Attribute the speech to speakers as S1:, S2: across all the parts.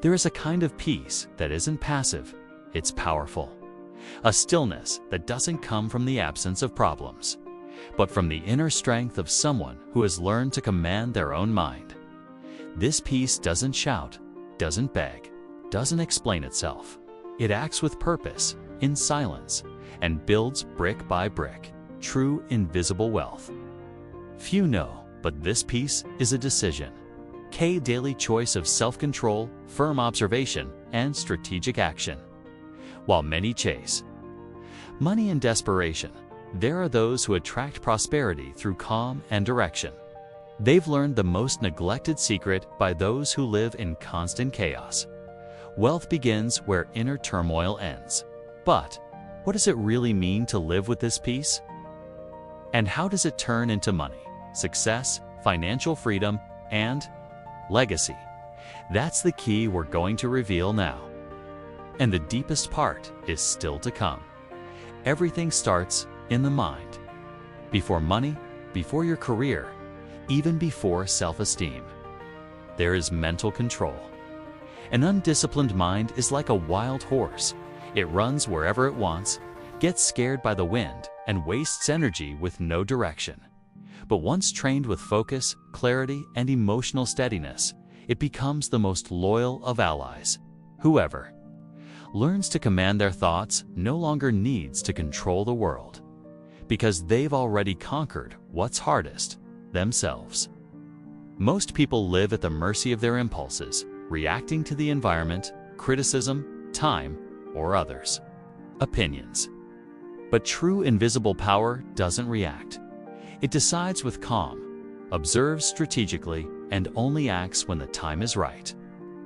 S1: There is a kind of peace that isn't passive, it's powerful. A stillness that doesn't come from the absence of problems, but from the inner strength of someone who has learned to command their own mind. This peace doesn't shout, doesn't beg, doesn't explain itself. It acts with purpose, in silence, and builds brick by brick, true invisible wealth. Few know, but this peace is a decision. Daily choice of self-control, firm observation, and strategic action. While many chase money and desperation, there are those who attract prosperity through calm and direction. They've learned the most neglected secret by those who live in constant chaos. Wealth begins where inner turmoil ends. But what does it really mean to live with this peace? And how does it turn into money, success, financial freedom, and legacy? That's the key we're going to reveal now. And the deepest part is still to come. Everything starts in the mind. Before money, before your career, even before self-esteem. There is mental control. An undisciplined mind is like a wild horse. It runs wherever it wants, gets scared by the wind, and wastes energy with no direction. But once trained with focus, clarity, and emotional steadiness, it becomes the most loyal of allies. Whoever learns to command their thoughts no longer needs to control the world, because they've already conquered what's hardest, themselves. Most people live at the mercy of their impulses, reacting to the environment, criticism, time, or others' opinions. But true invisible power doesn't react. It decides with calm, observes strategically, and only acts when the time is right.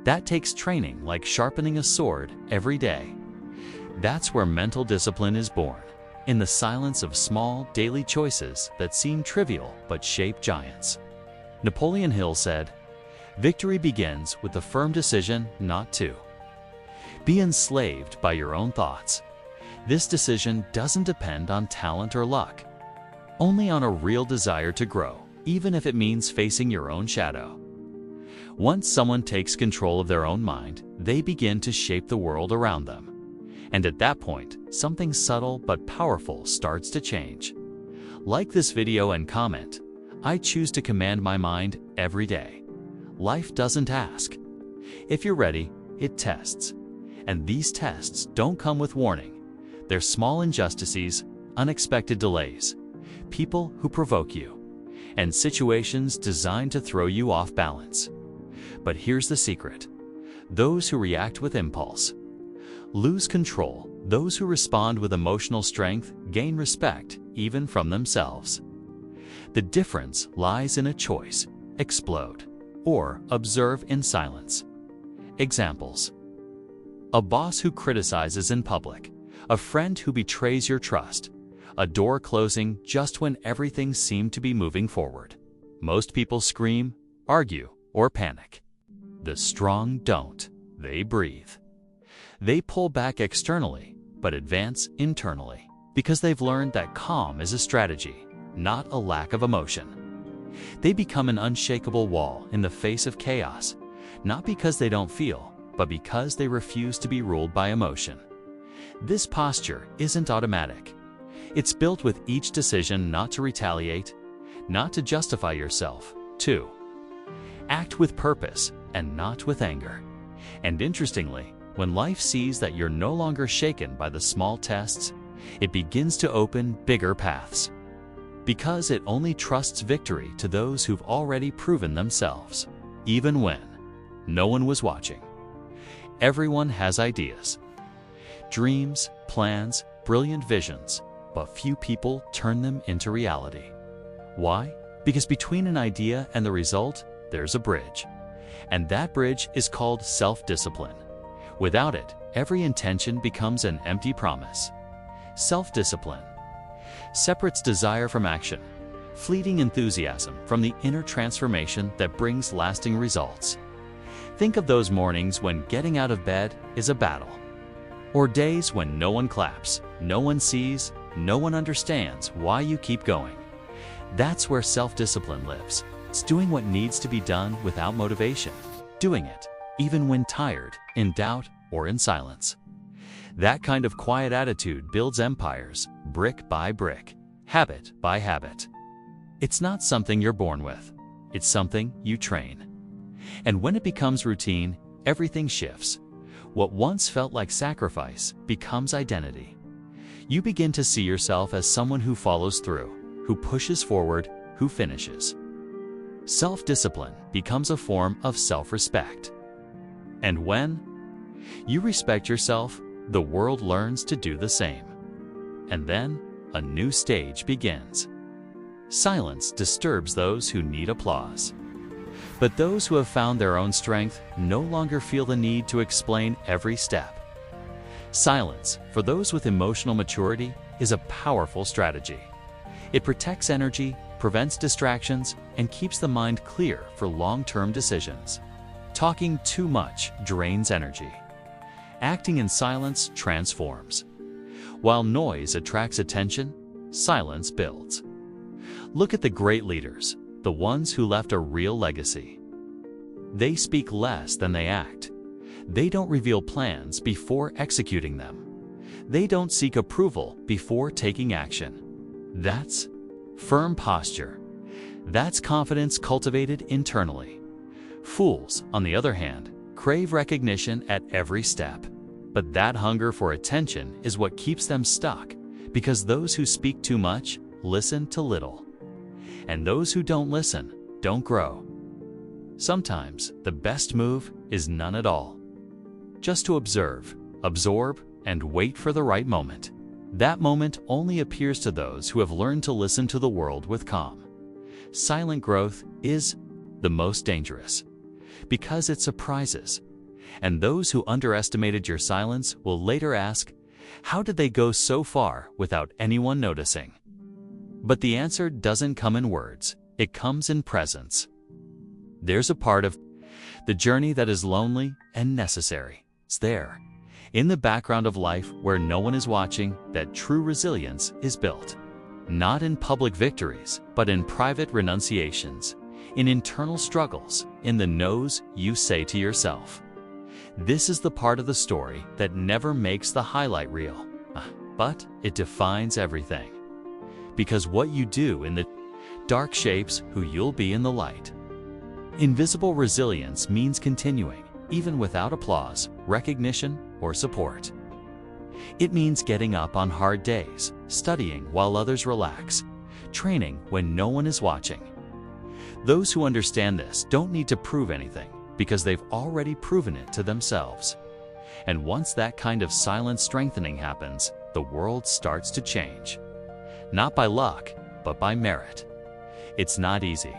S1: That takes training like sharpening a sword every day. That's where mental discipline is born, in the silence of small daily choices that seem trivial but shape giants. Napoleon Hill said, "Victory begins with the firm decision not to be enslaved by your own thoughts." This decision doesn't depend on talent or luck, only on a real desire to grow, even if it means facing your own shadow. Once someone takes control of their own mind, they begin to shape the world around them. And at that point, something subtle but powerful starts to change. Like this video and comment. I choose to command my mind every day. Life doesn't ask. If you're ready, it tests. And these tests don't come with warning. They're small injustices, unexpected delays, people who provoke you, and situations designed to throw you off balance. But here's the secret. Those who react with impulse lose control. Those who respond with emotional strength gain respect, even from themselves. The difference lies in a choice: explode or observe in silence. Examples: a boss who criticizes in public, a friend who betrays your trust, a door closing just when everything seemed to be moving forward. Most people scream, argue, or panic. The strong don't. They breathe. They pull back externally, but advance internally, because they've learned that calm is a strategy, not a lack of emotion. They become an unshakable wall in the face of chaos, not because they don't feel, but because they refuse to be ruled by emotion. This posture isn't automatic. It's built with each decision not to retaliate, not to justify yourself, to act with purpose and not with anger. And interestingly, when life sees that you're no longer shaken by the small tests, it begins to open bigger paths. Because it only trusts victory to those who've already proven themselves, even when no one was watching. Everyone has ideas, dreams, plans, brilliant visions, but few people turn them into reality. Why? Because between an idea and the result, there's a bridge. And that bridge is called self-discipline. Without it, every intention becomes an empty promise. Self-discipline separates desire from action, fleeting enthusiasm from the inner transformation that brings lasting results. Think of those mornings when getting out of bed is a battle, or days when no one claps, no one sees, no one understands why you keep going. That's where self-discipline lives. It's doing what needs to be done without motivation, doing it even when tired, in doubt, or in silence. That kind of quiet attitude builds empires, brick by brick, habit by habit. It's not something you're born with. It's something you train. And when it becomes routine, everything shifts. What once felt like sacrifice becomes identity. You begin to see yourself as someone who follows through, who pushes forward, who finishes. Self-discipline becomes a form of self-respect. And when you respect yourself, the world learns to do the same. And then a new stage begins. Silence disturbs those who need applause. But those who have found their own strength no longer feel the need to explain every step. Silence, for those with emotional maturity, is a powerful strategy. It protects energy, prevents distractions, and keeps the mind clear for long-term decisions. Talking too much drains energy. Acting in silence transforms. While noise attracts attention, silence builds. Look at the great leaders, the ones who left a real legacy. They speak less than they act. They don't reveal plans before executing them. They don't seek approval before taking action. That's firm posture. That's confidence cultivated internally. Fools, on the other hand, crave recognition at every step. But that hunger for attention is what keeps them stuck, because those who speak too much listen to little. And those who don't listen don't grow. Sometimes the best move is none at all. Just to observe, absorb, and wait for the right moment. That moment only appears to those who have learned to listen to the world with calm. Silent growth is the most dangerous, because it surprises. And those who underestimated your silence will later ask, how did they go so far without anyone noticing? But the answer doesn't come in words, it comes in presence. There's a part of the journey that is lonely and necessary. It's there, in the background of life where no one is watching, that true resilience is built. Not in public victories, but in private renunciations, in internal struggles, in the no's you say to yourself. This is the part of the story that never makes the highlight reel, but it defines everything. Because what you do in the dark shapes who you'll be in the light. Invisible resilience means continuing, even without applause, recognition, or support. It means getting up on hard days, studying while others relax, training when no one is watching. Those who understand this don't need to prove anything, because they've already proven it to themselves. And once that kind of silent strengthening happens, the world starts to change. Not by luck, but by merit. It's not easy.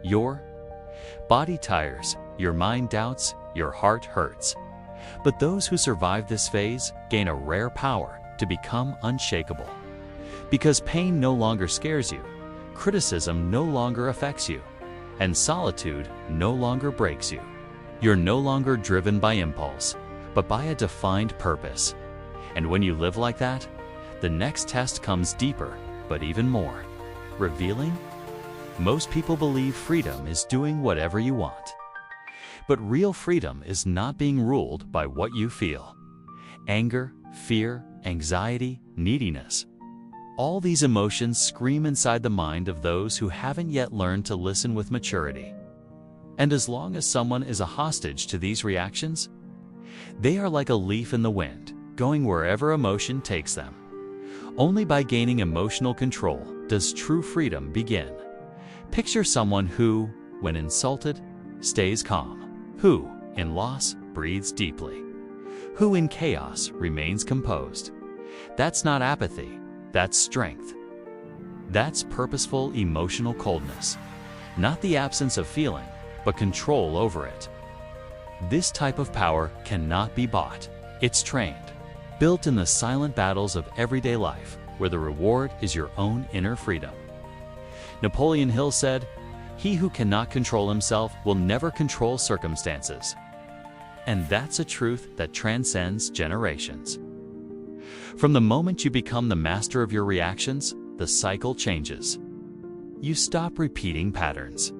S1: Your body tires, your mind doubts, your heart hurts. But those who survive this phase gain a rare power to become unshakable. Because pain no longer scares you, criticism no longer affects you, and solitude no longer breaks you. You're no longer driven by impulse, but by a defined purpose. And when you live like that, the next test comes deeper, but even more revealing. Most people believe freedom is doing whatever you want. But real freedom is not being ruled by what you feel. Anger, fear, anxiety, neediness. All these emotions scream inside the mind of those who haven't yet learned to listen with maturity. And as long as someone is a hostage to these reactions, they are like a leaf in the wind, going wherever emotion takes them. Only by gaining emotional control does true freedom begin. Picture someone who, when insulted, stays calm. Who, in loss, breathes deeply. Who, in chaos, remains composed. That's not apathy, that's strength. That's purposeful emotional coldness. Not the absence of feeling, but control over it. This type of power cannot be bought. It's trained, built in the silent battles of everyday life, where the reward is your own inner freedom. Napoleon Hill said, "He who cannot control himself will never control circumstances." And that's a truth that transcends generations. From the moment you become the master of your reactions, the cycle changes. You stop repeating patterns.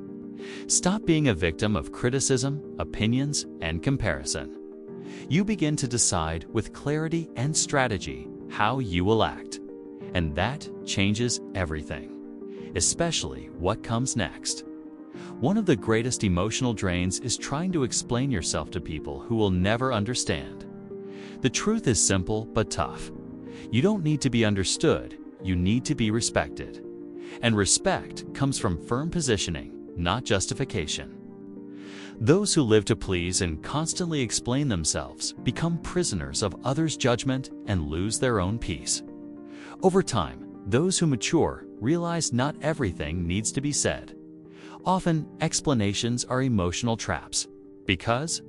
S1: Stop being a victim of criticism, opinions, and comparison. You begin to decide with clarity and strategy how you will act, and that changes everything, especially what comes next. One of the greatest emotional drains is trying to explain yourself to people who will never understand. The truth is simple but tough. You don't need to be understood, you need to be respected. And respect comes from firm positioning, not justification. Those who live to please and constantly explain themselves become prisoners of others' judgment and lose their own peace. Over time, those who mature realize not everything needs to be said. Often, explanations are emotional traps, because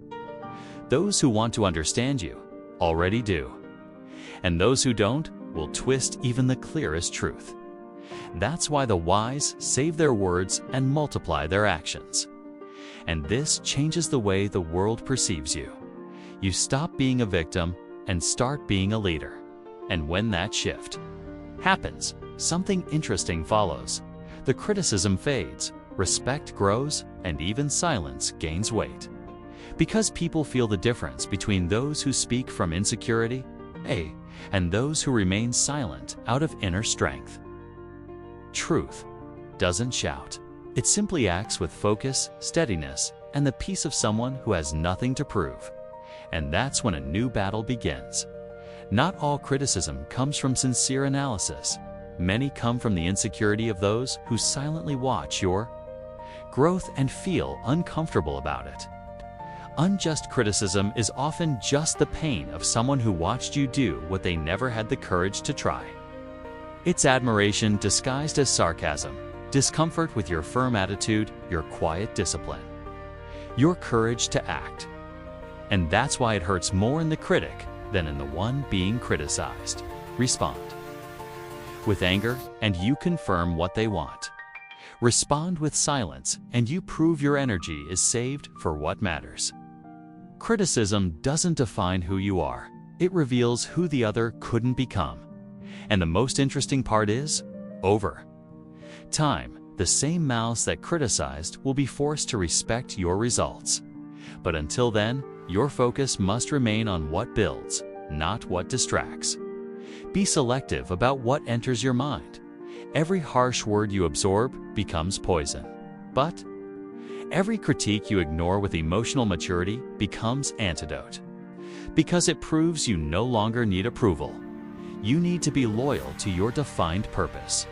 S1: those who want to understand you already do, and those who don't will twist even the clearest truth. That's why the wise save their words and multiply their actions. And this changes the way the world perceives you. You stop being a victim and start being a leader. And when that shift happens, something interesting follows. The criticism fades, respect grows, and even silence gains weight. Because people feel the difference between those who speak from insecurity, and those who remain silent out of inner strength. Truth doesn't shout. It simply acts with focus, steadiness, and the peace of someone who has nothing to prove. And that's when a new battle begins. Not all criticism comes from sincere analysis. Many come from the insecurity of those who silently watch your growth and feel uncomfortable about it. Unjust criticism is often just the pain of someone who watched you do what they never had the courage to try. It's admiration disguised as sarcasm, discomfort with your firm attitude, your quiet discipline, your courage to act. And that's why it hurts more in the critic than in the one being criticized. Respond with anger, and you confirm what they want. Respond with silence, and you prove your energy is saved for what matters. Criticism doesn't define who you are. It reveals who the other couldn't become. And the most interesting part is, over time, the same mouths that criticized will be forced to respect your results. But until then, your focus must remain on what builds, not what distracts. Be selective about what enters your mind. Every harsh word you absorb becomes poison. But every critique you ignore with emotional maturity becomes antidote. Because it proves you no longer need approval. You need to be loyal to your defined purpose.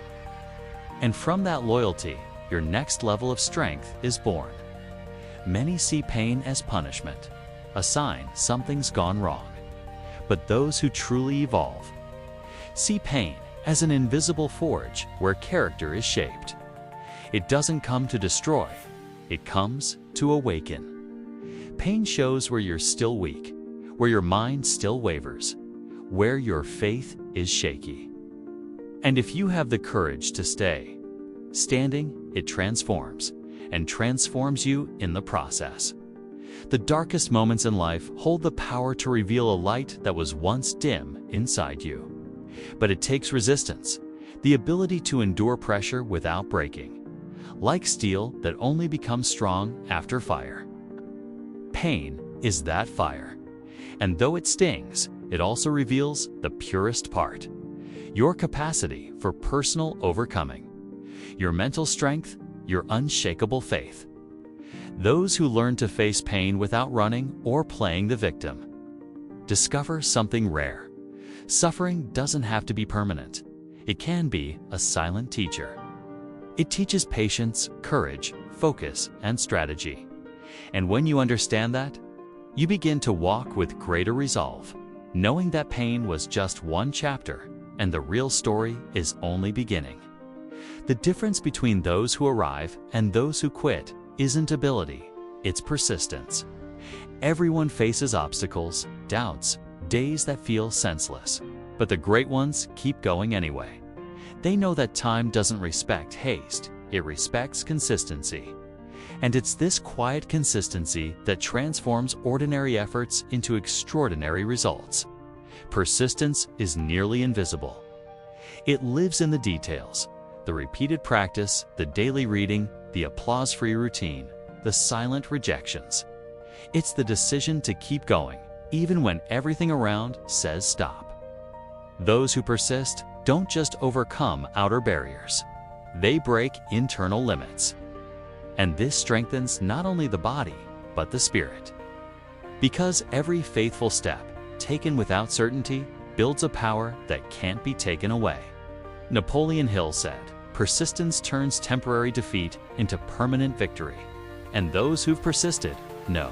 S1: And from that loyalty, your next level of strength is born. Many see pain as punishment, a sign something's gone wrong. But those who truly evolve see pain as an invisible forge where character is shaped. It doesn't come to destroy, it comes to awaken. Pain shows where you're still weak, where your mind still wavers, where your faith is shaky. And if you have the courage to stay standing, it transforms, and transforms you in the process. The darkest moments in life hold the power to reveal a light that was once dim inside you. But it takes resistance, the ability to endure pressure without breaking, like steel that only becomes strong after fire. Pain is that fire, and though it stings, it also reveals the purest part, your capacity for personal overcoming, your mental strength, your unshakable faith. Those who learn to face pain without running or playing the victim discover something rare. Suffering doesn't have to be permanent. It can be a silent teacher. It teaches patience, courage, focus, and strategy. And when you understand that, you begin to walk with greater resolve, knowing that pain was just one chapter and the real story is only beginning. The difference between those who arrive and those who quit isn't ability, it's persistence. Everyone faces obstacles, doubts, days that feel senseless, but the great ones keep going anyway. They know that time doesn't respect haste, it respects consistency. And it's this quiet consistency that transforms ordinary efforts into extraordinary results. Persistence is nearly invisible. It lives in the details, the repeated practice, the daily reading, the applause-free routine, the silent rejections. It's the decision to keep going, even when everything around says stop. Those who persist don't just overcome outer barriers. They break internal limits. And this strengthens not only the body, but the spirit. Because every faithful step, taken without certainty, builds a power that can't be taken away. Napoleon Hill said, "Persistence turns temporary defeat into permanent victory." And those who've persisted know.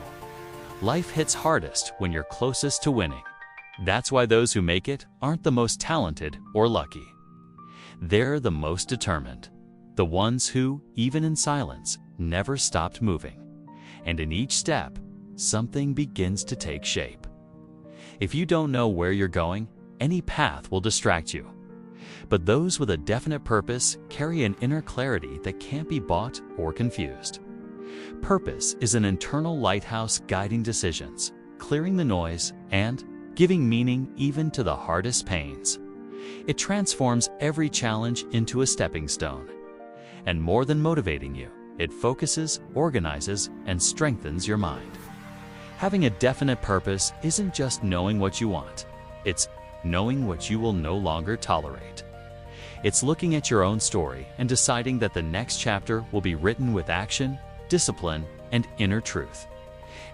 S1: Life hits hardest when you're closest to winning. That's why those who make it aren't the most talented or lucky. They're the most determined. The ones who, even in silence, never stopped moving. And in each step, something begins to take shape. If you don't know where you're going, any path will distract you. But those with a definite purpose carry an inner clarity that can't be bought or confused. Purpose is an internal lighthouse guiding decisions, clearing the noise, and giving meaning even to the hardest pains. It transforms every challenge into a stepping stone. And more than motivating you, it focuses, organizes, and strengthens your mind. Having a definite purpose isn't just knowing what you want. It's knowing what you will no longer tolerate. It's looking at your own story and deciding that the next chapter will be written with action, discipline, and inner truth.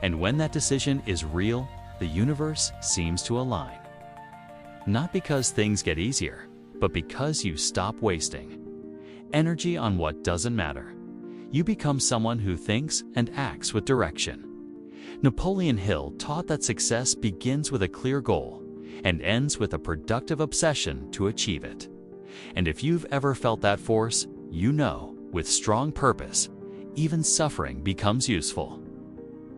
S1: And when that decision is real, the universe seems to align. Not because things get easier, but because you stop wasting energy on what doesn't matter. You become someone who thinks and acts with direction. Napoleon Hill taught that success begins with a clear goal and ends with a productive obsession to achieve it. And if you've ever felt that force, you know, with strong purpose, even suffering becomes useful.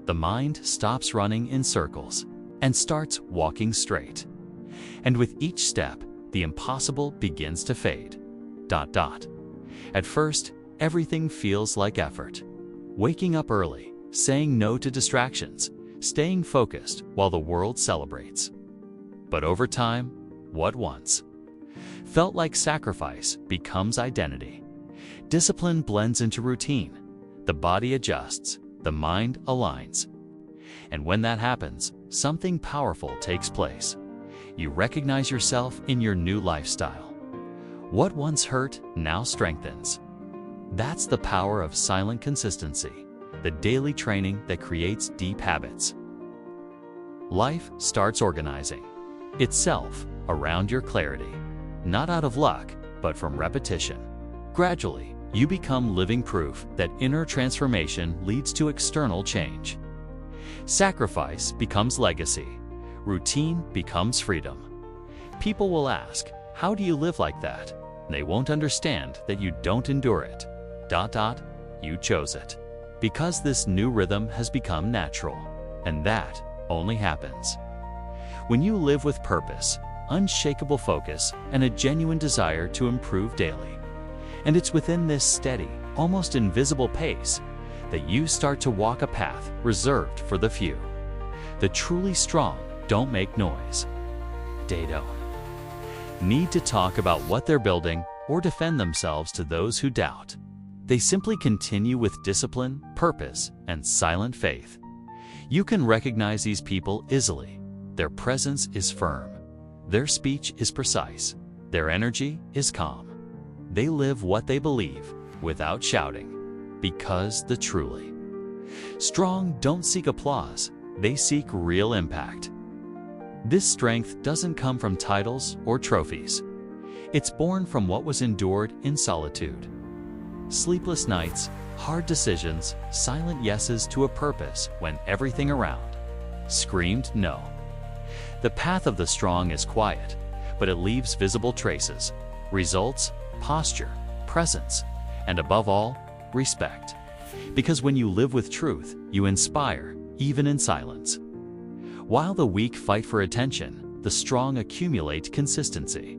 S1: The mind stops running in circles and starts walking straight. And with each step, the impossible begins to fade. At first, everything feels like effort. Waking up early, saying no to distractions, staying focused while the world celebrates. But over time, what once felt like sacrifice becomes identity. Discipline blends into routine. The body adjusts, the mind aligns. And when that happens, something powerful takes place. You recognize yourself in your new lifestyle. What once hurt now strengthens. That's the power of silent consistency, the daily training that creates deep habits. Life starts organizing itself around your clarity, not out of luck, but from repetition. Gradually, you become living proof that inner transformation leads to external change. Sacrifice becomes legacy. Routine becomes freedom. People will ask, "How do you live like that?" They won't understand that you don't endure it. You chose it. Because this new rhythm has become natural, and that only happens when you live with purpose, unshakable focus, and a genuine desire to improve daily. And it's within this steady, almost invisible pace that you start to walk a path reserved for the few. The truly strong don't make noise. They don't need to talk about what they're building or defend themselves to those who doubt. They simply continue with discipline, purpose, and silent faith. You can recognize these people easily. Their presence is firm. Their speech is precise. Their energy is calm. They live what they believe without shouting, because the truly strong don't seek applause. They seek real impact. This strength doesn't come from titles or trophies. It's born from what was endured in solitude. Sleepless nights, hard decisions, silent yeses to a purpose when everything around screamed no. The path of the strong is quiet, but it leaves visible traces, results, posture, presence, and above all, respect. Because when you live with truth, you inspire, even in silence. While the weak fight for attention, the strong accumulate consistency.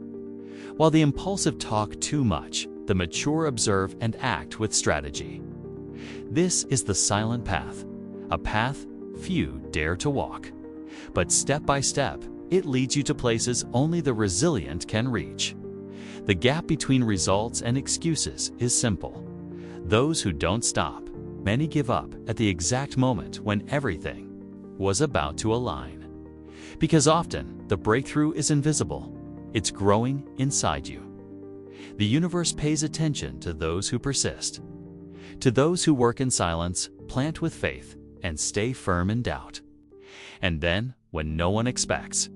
S1: While the impulsive talk too much, the mature observe and act with strategy. This is the silent path, a path few dare to walk. But step by step, it leads you to places only the resilient can reach. The gap between results and excuses is simple. Those who don't stop, many give up at the exact moment when everything was about to align. Because often, the breakthrough is invisible. It's growing inside you. The universe pays attention to those who persist. To those who work in silence, plant with faith, and stay firm in doubt. And then, when no one expects,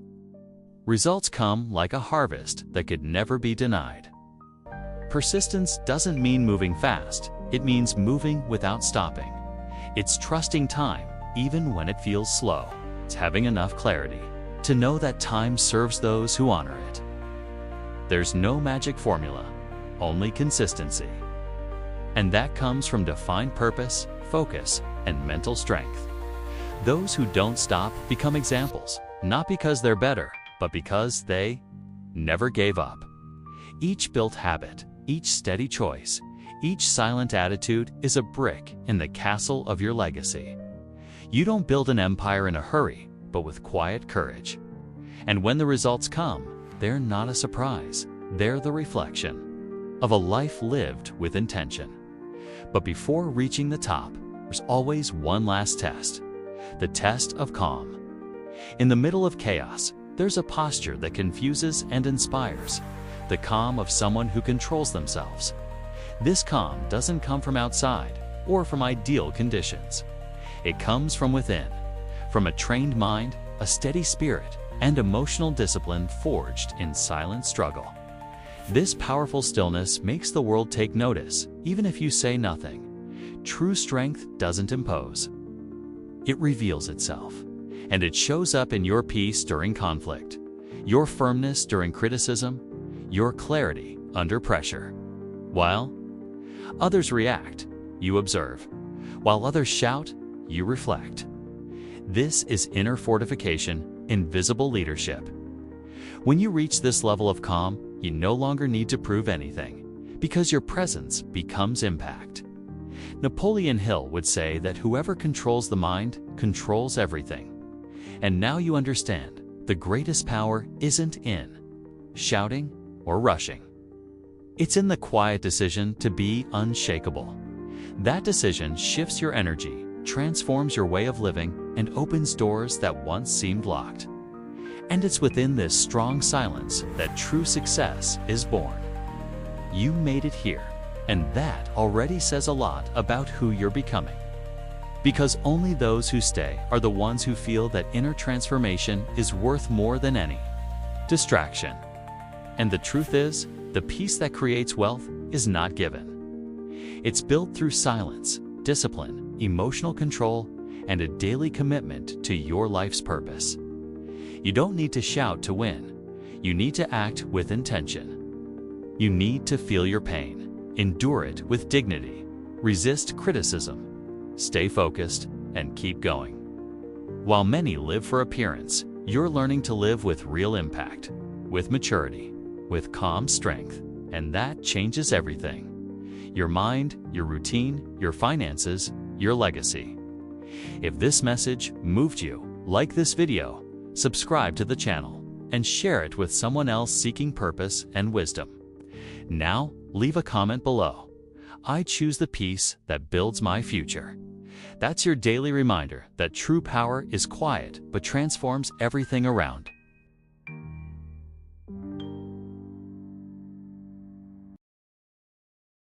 S1: results come like a harvest that could never be denied. Persistence doesn't mean moving fast. It means moving without stopping. It's trusting time, even when it feels slow. It's having enough clarity to know that time serves those who honor it. There's no magic formula, only consistency. And that comes from defined purpose, focus, and mental strength. Those who don't stop become examples, not because they're better, but because they never gave up. Each built habit, each steady choice, each silent attitude is a brick in the castle of your legacy. You don't build an empire in a hurry, but with quiet courage. And when the results come, they're not a surprise. They're the reflection of a life lived with intention. But before reaching the top, there's always one last test, the test of calm. In the middle of chaos, there's a posture that confuses and inspires, the calm of someone who controls themselves. This calm doesn't come from outside or from ideal conditions. It comes from within, from a trained mind, a steady spirit, and emotional discipline forged in silent struggle. This powerful stillness makes the world take notice, even if you say nothing. True strength doesn't impose. It reveals itself, and it shows up in your peace during conflict, your firmness during criticism, your clarity under pressure. While others react, you observe. While others shout, you reflect. This is inner fortification, invisible leadership. When you reach this level of calm, you no longer need to prove anything, because your presence becomes impact. Napoleon Hill would say that whoever controls the mind controls everything. And now you understand, the greatest power isn't in shouting or rushing. It's in the quiet decision to be unshakable. That decision shifts your energy, transforms your way of living, and opens doors that once seemed locked. And it's within this strong silence that true success is born. You made it here, and that already says a lot about who you're becoming. Because only those who stay are the ones who feel that inner transformation is worth more than any distraction. And the truth is, the peace that creates wealth is not given. It's built through silence, discipline, emotional control, and a daily commitment to your life's purpose. You don't need to shout to win. You need to act with intention. You need to feel your pain, endure it with dignity, resist criticism, stay focused, and keep going. While many live for appearance, you're learning to live with real impact, with maturity, with calm strength, and that changes everything. Your mind, your routine, your finances, your legacy. If this message moved you, like this video, subscribe to the channel, and share it with someone else seeking purpose and wisdom. Now, leave a comment below. I choose the peace that builds my future. That's your daily reminder that true power is quiet but transforms everything around.